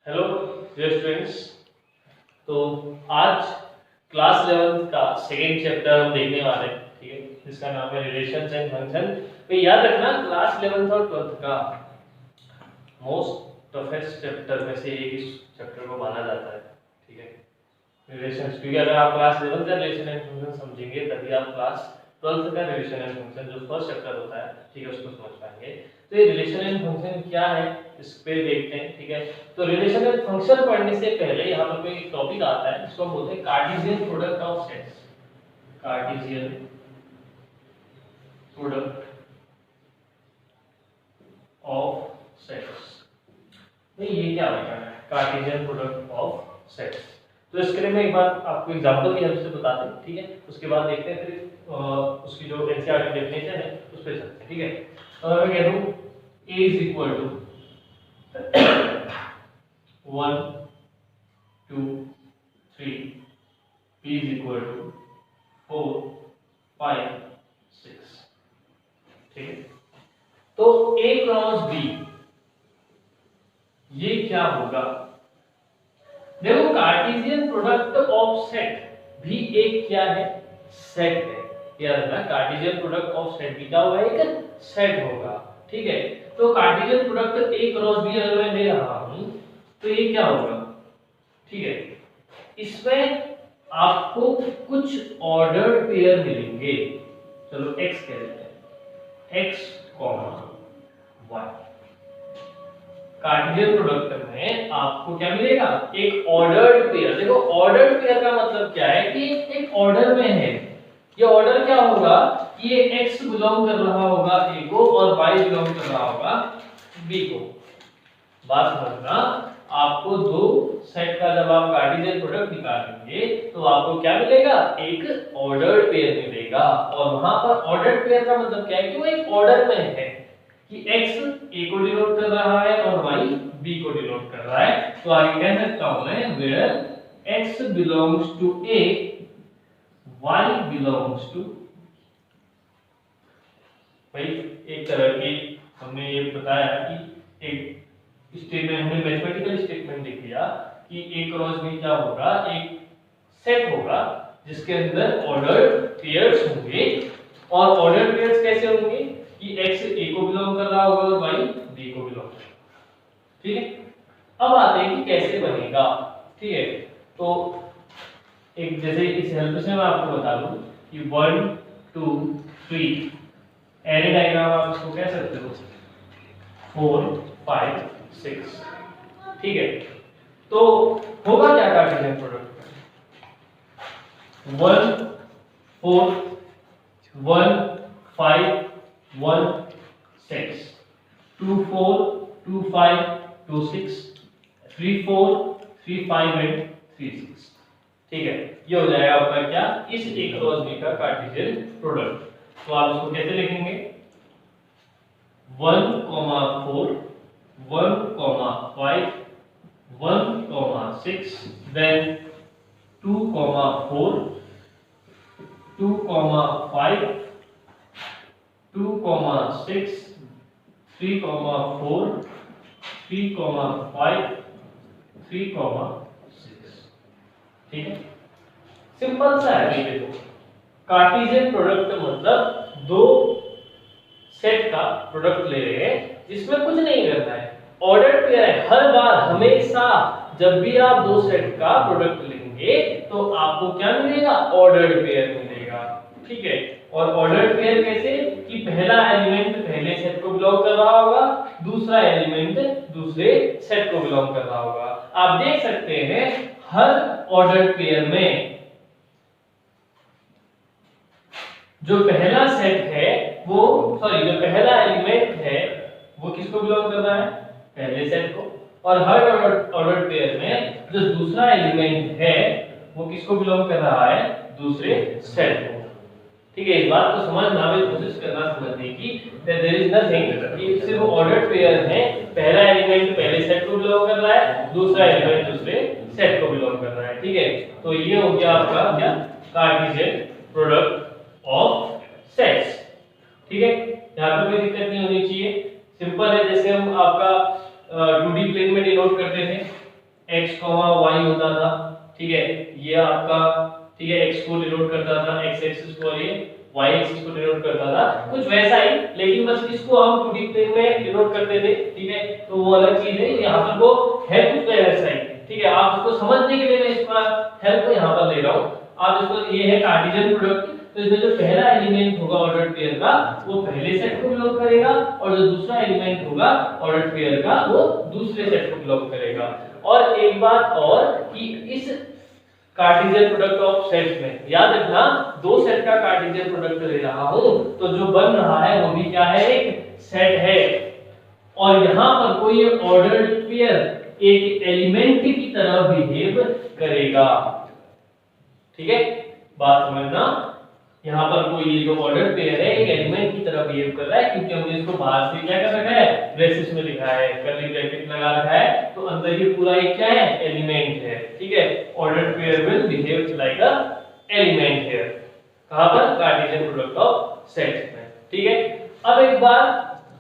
Hello dear students. तो आज class 11 का सेकेंड चैप्टर हम देखने वाले हैं, ठीक है, जिसका नाम है रिलेशंस एंड फंक्शन। तो याद रखना क्लास 11 और 12 का मोस्ट टफेस्ट चैप्टर में से एक इस चैप्टर को माना जाता है, ठीक है, रिलेशंस। क्योंकि अगर आप क्लास 11 का रिलेशन एंड फंक्शन समझेंगे तभी आप क्लास 12 का रिलेशन एंड फंक्शन जो फर्स्ट चैप्टर होता है, ठीक है, उसको समझ पाएंगे। तो ये रिलेशन एंड फंक्शन क्या है इस पे देखते हैं, ठीक है। तो रिलेशन एंड फंक्शन पढ़ने से पहले यहाँ पर कोई टॉपिक आता है जिसको हम बोलते हैं Cartesian product of sets. Cartesian product of sets. तो ये क्या होता है कार्टेशियन प्रोडक्ट ऑफ सेट्स? तो इसके लिए मैं एक बार आपको एग्जांपल की हेल्प से बता दूं, ठीक है, उसके बाद देखते हैं फिर उसकी जो एनसीईआरटी डेफिनेशन है उस पर चलते हैं, ठीक है। तो अगर मैं कह दूं a is equal to 1 2 3, b is equal to 4 5 6, ठीक है। तो a क्रॉस b ये क्या होगा? देखो कार्टेशियन प्रोडक्ट ऑफ सेट भी एक क्या है, सेट है। याद रखना कार्टेशियन प्रोडक्ट ऑफ सेट भी क्या होगा, एक सेट होगा, ठीक है। तो Cartesian product a cross b अगर मैं ले रहा हूं तो ये क्या होगा, ठीक है। इसमें आपको कुछ ऑर्डर्ड पेयर मिलेंगे। चलो x कह लेते हैं, x y। कार्टेशियन प्रोडक्ट में आपको क्या मिलेगा, एक ऑर्डर्ड पेयर। देखो ऑर्डर्ड पेयर का मतलब क्या है कि एक ऑर्डर में है। ये ऑर्डर क्या होगा कि ये x बिलोंग कर रहा होगा a को और y बिलोंग कर रहा होगा b को। बात समझना, आपको दो सेट का जब आप कार्टेशियन प्रोडक्ट निकालेंगे तो आपको क्या मिलेगा, एक ऑर्डर्ड पेयर मिलेगा। और वहां पर ऑर्डर्ड पेयर का मतलब क्या है कि वो एक ऑर्डर में है कि x a को डिनोट कर रहा है और y b को डिनोट कर रहा है। तो आगे कह सकता हूं मैं where x belongs to a, y belongs to। भाई एक तरह की हमने ये बताया कि एक स्टेटमेंट, हमने मैथमेटिकल स्टेटमेंट लिख लिया कि a क्रॉस b क्या होगा, एक सेट होगा जिसके अंदर ऑर्डर्ड पेयर्स होंगे। और ऑर्डर्ड पेयर्स कैसे होंगे कि x a को बिलोंग कर रहा होगा और y b को बिलोंग कर रहा होगा, ठीक है। अब आते हैं कि कैसे बनेगा, ठीक है। तो एक जैसे इस हेल्प से मैं आपको बता दूं कि 1 2 3 एरे डायग्राम आप इसको कह सकते हो 4 5 6, ठीक है। तो होगा क्या कार्टेशियन प्रोडक्ट, 1 4 1 5 1 6 2 4 2 5 2 6 3 4 3 5 एंड 3 6, ठीक है। ये हो जाएगा आपका क्या, इस a क्रॉस b का कार्टेशियन प्रोडक्ट। तो आप इसको कैसे लिखेंगे, 1 4 1 5 1 6 then 2 4 2 5 2 6 3 4 3 5 3 6, ठीक है। सिंपल सा है। ये देखो कार्टेशियन प्रोडक्ट मतलब दो सेट का प्रोडक्ट ले रहे हैं जिसमें कुछ नहीं करना है, ऑर्डर्ड पेयर है। हर बार हमेशा जब भी आप दो सेट का प्रोडक्ट लेंगे तो आपको क्या मिलेगा, ऑर्डर्ड पेयर मिलेगा, ठीक है। और ऑर्डर्ड पेयर कैसे कि पहला एलिमेंट पहले सेट को बिलोंग कर रहा होगा, दूसरा एलिमेंट दूसरे सेट को बिलोंग कर रहा होगा। आप देख सकते हैं हर ऑर्डर्ड पेयर में जो पहला सेट है वो जो पहला एलिमेंट है वो किसको बिलोंग कर रहा है, पहले सेट को। और हर ऑर्डर्ड पेयर में जो दूसरा एलिमेंट है वो किसको बिलोंग कर रहा है, दूसरे सेट को, ठीक है। इस बात को समझना भी कोशिश करना समझने की, देयर इज नथिंग कि सिर्फ ऑर्डर्ड पेयर है, पहला एलिमेंट पहले सेट को बिलोंग कर रहा है, दूसरा एलिमेंट दूसरे सेट को बिलोंग कर रहा है, ठीक है। तो ये हो गया आपका क्या, कार्टेशियन प्रोडक्ट ऑफ सेट्स, ठीक है। यहां पे कोई दिक्कत नहीं होनी चाहिए, सिंपल है। जैसे हम आपका 2D प्लेन में डिनोट करते थे x y होता था, ठीक है, ये आपका, ठीक है, x को डिनोट करता था, x एक्सिस को, और ये y एक्सिस को डिनोट करता था, कुछ वैसा ही, लेकिन बस इसको हम 2D प्लेन में डिनोट करते थे, ठीक है, तो वो अलग चीज है। यहाँ पर वो है कुछ वैसा ही, ठीक है, आप इसको समझने के लिए मैं इसका हेल्प यहाँ पर ले रहा हूँ। आप इसको, ये है कार्टेशियन प्रोडक्ट, तो इसमें जो पहला एलिमेंट होगा ऑर्डर्ड पेयर का वो पहले सेट को बिलोंग करेगा, और जो दूसरा एलिमेंट होगा ऑर्डर्ड पेयर का वो दूसरे सेट को बिलोंग करेगा। और एक बात और कि इस कार्टेशियन प्रोडक्ट ऑफ सेट्स में याद रखना, दो सेट का कार्टेशियन प्रोडक्ट ले रहा हूं तो जो बन रहा है वो भी क्या है, एक सेट है, और यहां पर कोई ऑर्डर्ड पेयर एक एलिमेंट की तरह बिहेव करेगा, ठीक है, बात समझना। यहाँ पर कोई ये जो ऑर्डर पेयर है एक एलिमेंट की तरह बिहेव कर रहा है, क्योंकि हमने इसको बाहर से क्या कर रखा है, ब्रेसेस में लिखा है, कर्ली ब्रैकेट लगा रखा है, तो अंदर ये पूरा एक क्या है, एलिमेंट है, ठीक है। Order pair will behave like a element here, कहां पर, कार्टेशियन प्रोडक्ट ऑफ सेट्स में, ठीक है। अब एक बार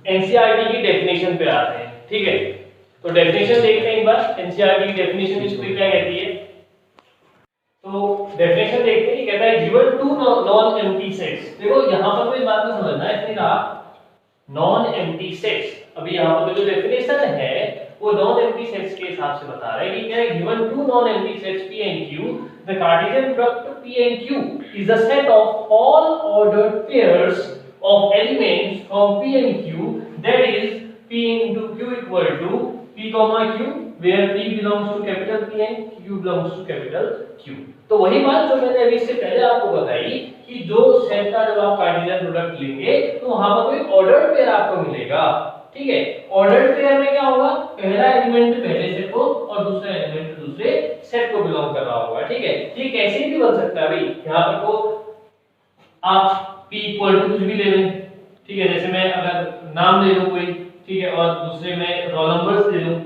एनसीईआरटी की डेफिनेशन पे आते हैं, ठीक है, तो डेफिनेशन देखते हैं एक बार, एनसीईआरटी की डेफिनेशन इसको क्या कहती है। तो डेफिनेशन देखते हैं, कहता है given two non empty sets. देखो यहां पर तो इस बात को समझना है, इसने कहा नॉन एम्प्टी सेट्स, अभी यहां पर जो डेफिनेशन है वो नॉन एम्प्टी सेट्स के हिसाब से बता रहा है कि क्या है, given two non empty sets P and Q, the Cartesian product P and Q is the set of all ordered pairs of elements from P and Q, that is P into Q equal to P comma Q, where P belongs to capital P and Q belongs to capital Q। तो वही बात जो मैंने अभी इससे पहले आपको बताई कि जो सेट का जब आप कार्टेशियन प्रोडक्ट लेंगे तो वहां पर कोई ऑर्डर्ड पेयर आपको मिलेगा, ठीक है। ऑर्डर्ड पेयर में क्या होगा, पहला एलिमेंट पहले सेट को और दूसरा एलिमेंट दूसरे सेट को बिलोंग कर रहा होगा, ठीक है। ये कैसे भी बन सकता है भाई, यहाँ पर को आप P इक्वल टू कुछ भी ले लें, ठीक है, जैसे मैं अगर नाम ले लूं कोई, ठीक है, और दूसरे में रोल नंबर्स ले लूं,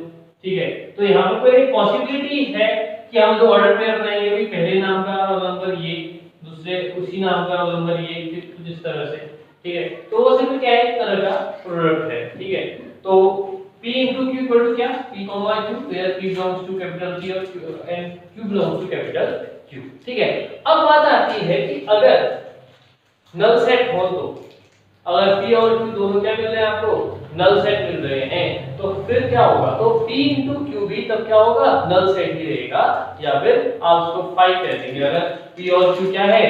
ठीक है, तो यहाँ पर कोई पॉसिबिलिटी है कि हम जो ऑर्डर पेयर बनाएंगे भी पहले नाम का रोल नंबर ये, दूसरे उसी नाम का रोल नंबर ये, कुछ इस तरह से, ठीक है, तो वो सिर्फ क्या है, एक तरह का प्रोडक्ट है, ठीक है। तो P into Q equal to क्या, P comma Q, where P belongs to capital P और Q belongs to capital Q, ठीक है। अब बात आती है कि अगर नल सेट हो, तो अगर P और Q दोनों क्या मिल रहे हैं आपको, नल सेट मिल रहे हैं, तो फिर क्या होगा, तो P into Q भी तब क्या होगा, नल सेट ही रहेगा, या फिर आप उसको 5 कह देंगे। अगर P और Q क्या है,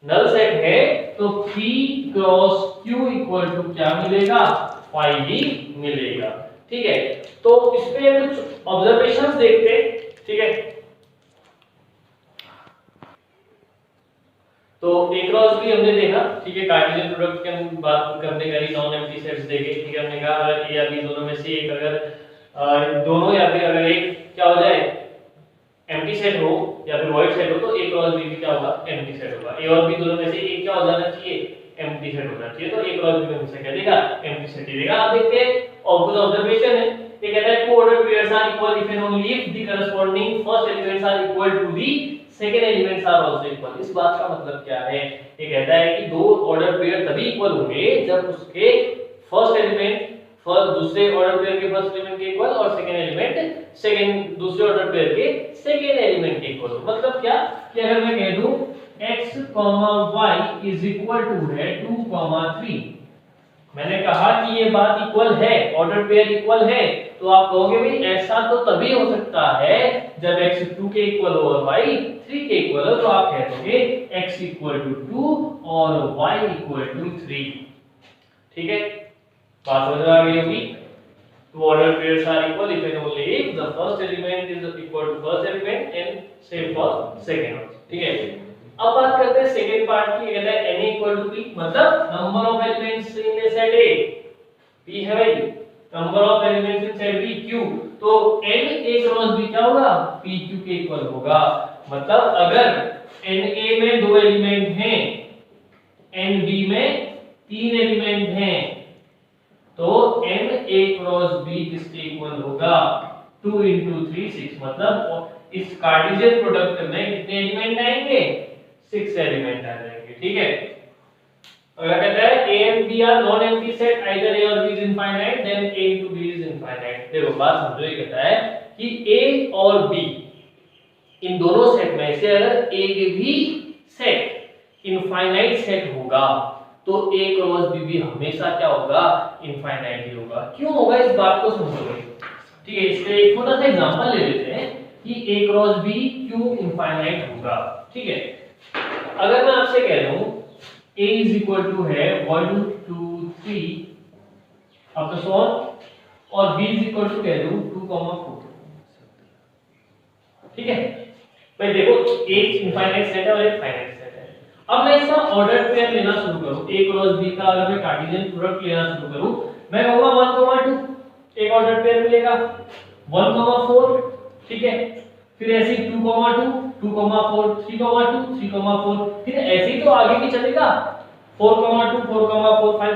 नल सेट है, तो P cross Q equal to क्या मिलेगा, 5 ही मिलेगा, ठीक है। तो इसमें कुछ ऑब्जर्वेशंस देखते हैं, ठीक है। तो ए क्रॉस भी हमने देखा, ठीक है, कार्टेशियन प्रोडक्ट की हम बात करने का ही नॉन एम्प्टी सेट्स देखे, ठीक है, हमने कहा अगर ए या बी दोनों में से एक, अगर दोनों या फिर अगर एक क्या हो जाए, एम्प्टी सेट हो या फिर वॉइड सेट हो, तो ए क्रॉस बी भी क्या होगा, एम्प्टी सेट होगा। ए और बी दोनों में से एक क्या हो जाना चाहिए, एम्प्टी सेट होना चाहिए, तो ए क्रॉस बी में हमेशा क्या देगा, एम्प्टी सेट ही देगा। आप देखते हैं और कुछ ऑब्जर्वेशन है, ये कहता है two order pairs are equal if and only if the corresponding first elements are equal to the second elements are also equal. इस बात का मतलब क्या है, ये कहता है कि दो ऑर्डर पेयर तभी इक्वल होंगे जब उसके फर्स्ट एलिमेंट दूसरे ऑर्डर पेयर के फर्स्ट एलिमेंट के इक्वल और सेकंड एलिमेंट सेकंड दूसरे ऑर्डर पेयर के सेकंड एलिमेंट के इक्वल हो। मतलब क्या कि अगर मैं कह दूं x, y is equal to है 2, 3, मैंने कहा कि ये बात इक्वल है, ऑर्डर पेयर इक्वल है, तो आप कहोगे भाई ऐसा तो तभी हो सकता है जब x 2 के इक्वल हो और y 3 के इक्वल हो, तो आप कह दोगे x इक्वल टू 2 और y इक्वल टू 3, ठीक है, बात समझ आ गई होगी। Two ordered pairs are equal if and only if the first element is equal to first element and same for second one, ठीक है। अब बात करते हैं सेकंड पार्ट की, कहता है n इक्वल टू p, मतलब number of elements in A set A, p है भाई, number of elements in set B q, तो n a क्रॉस b क्या होगा, p q के इक्वल होगा। मतलब अगर n a में 2 एलिमेंट हैं, n b में 3 एलिमेंट हैं, तो n a क्रॉस b किसके इक्वल होगा, 2 into 3 6, मतलब इस कार्टेशियन प्रोडक्ट में कितने एलिमेंट आएंगे, 6 एलिमेंट आ जाएंगे, ठीक है। अगर कहता है a and b are non empty set, either a or b is infinite, then a into b is infinite। देखो बात समझो, ये कहता है कि ए और बी इन दोनों सेट में से अगर एक भी सेट इनफाइनाइट सेट होगा तो ए क्रॉस बी भी हमेशा क्या होगा, इनफाइनाइट ही होगा। क्यों होगा इस बात को समझोगे, ठीक है। इसलिए एक छोटा सा एग्जांपल ले लेते हैं कि ए क्रॉस बी क्यों इनफाइनाइट होगा, ठीक है। अगर मैं आपसे कह दूं a इज इक्वल टू है 1 2 3 अब तो सॉल्व, और b इज इक्वल टू कह दूं 2 4, ठीक है। भाई देखो एक इनफाइनाइट सेट है और एक फाइनाइट सेट है। अब मैं इसका ऑर्डर पेयर लेना शुरू करूं, a क्रॉस b का अगर मैं कार्टेशियन प्रोडक्ट लेना शुरू करूं, मैं कहूंगा 1 2 एक ऑर्डर पेयर मिलेगा 1 4, ठीक है। फिर ऐसे ही 2 2 2 4 3 2 3 4, फिर ऐसे ही तो आगे भी चलेगा 4 2 4 4 5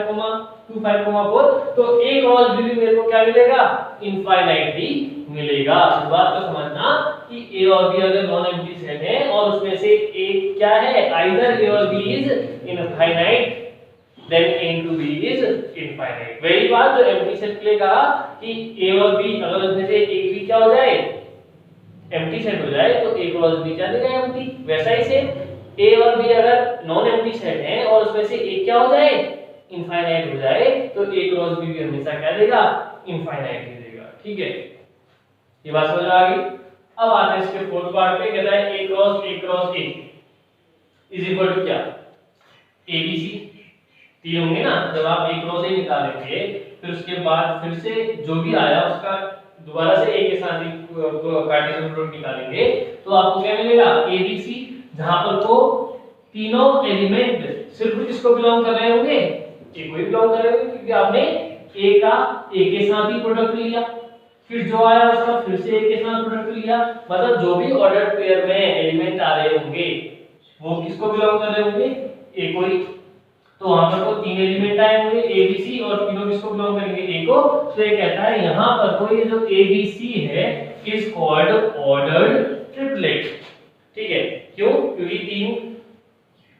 2 5 4, तो a क्रॉस b भी मेरे को क्या मिलेगा, इनफाइनाइट ही मिलेगा। इस बात को समझना कि a और b अगर नॉन एम्प्टी सेट है और उसमें से एक क्या है, आइदर a और b is infinite then a into b is infinite. वही बात जो एम्प्टी सेट के लिए कहा कि a और b अगर उसमें से एक भी क्या हो जाए, एम्प्टी सेट हो जाए, तो a क्रॉस b क्या देगा, एम्प्टी। वैसा ही से a और b अगर नॉन एम्प्टी सेट है और उसमें से एक क्या हो जाए, इनफाइनाइट हो जाए, तो a क्रॉस b भी हमेशा क्या देगा, इनफाइनाइट ही देगा, ठीक है। ये बात समझ आ गई। अब आते हैं इसके फोर्थ पार्ट पे, कहता है a cross a is equal to क्या, abc। तीन होंगे ना, जब आप a क्रॉस a निकालेंगे फिर उसके बाद फिर से जो भी आया उसका दोबारा से a के साथ ही कार्टेशियन प्रोडक्ट निकालेंगे, तो आपको क्या मिलेगा, abc, जहां पर को तीनों एलिमेंट सिर्फ किसको बिलोंग कर रहे होंगे, a को ही बिलोंग कर रहे होंगे, क्योंकि आपने a का a के साथ ही प्रोडक्ट लिया, फिर जो आया उसका फिर से a के साथ प्रोडक्ट लिया, मतलब जो भी ऑर्डर पेयर में एलिमेंट आ रहे होंगे वो किसको बिलोंग कर रहे होंगे, a को ही। तो वहां पर तो तीन एलिमेंट आए होंगे a b c और तीनों किसको बिलोंग करेंगे, a को। तो ये कहता है यहां पर तो ये जो a b c है इज कॉल्ड ऑर्डर्ड ट्रिपलेट, ठीक है। क्यों, क्योंकि तीन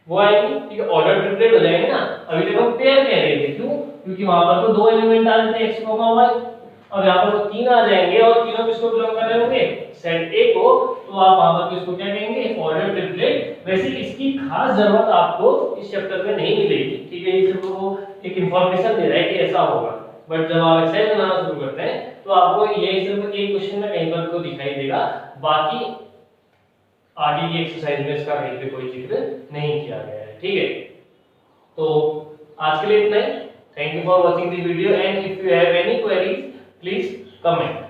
वो आएंगे, ठीक है, ऑर्डर ट्रिपलेट हो जाएंगे ना। अभी तक हम पेयर कह रहे थे, क्यों, क्योंकि वहां पर तो दो एलिमेंट आ रहे थे x y, अब यहाँ पर तो तीन आ जाएंगे और तीनों किसको बिलोंग कर रहे होंगे, सेट A को, तो आप वहां पर किसको क्या कहेंगे, ऑर्डर ट्रिपलेट। वैसे इसकी खास जरूरत आपको इस चैप्टर में नहीं मिलेगी, ठीक है, ये सिर्फ वो एक इंफॉर्मेशन दे रहा है कि ऐसा होगा, बट जब आप एक्सरसाइज बनाना शुरू करते हैं तो आपको ये सिर्फ एक क्वेश्चन में कहीं पर को दिखाई देगा, बाकी आगे की एक्सरसाइज में इसका कहीं पे कोई जिक्र नहीं किया गया है, ठीक है। तो आज के लिए इतना ही। Thank you for watching the video and if you have any queries please comment।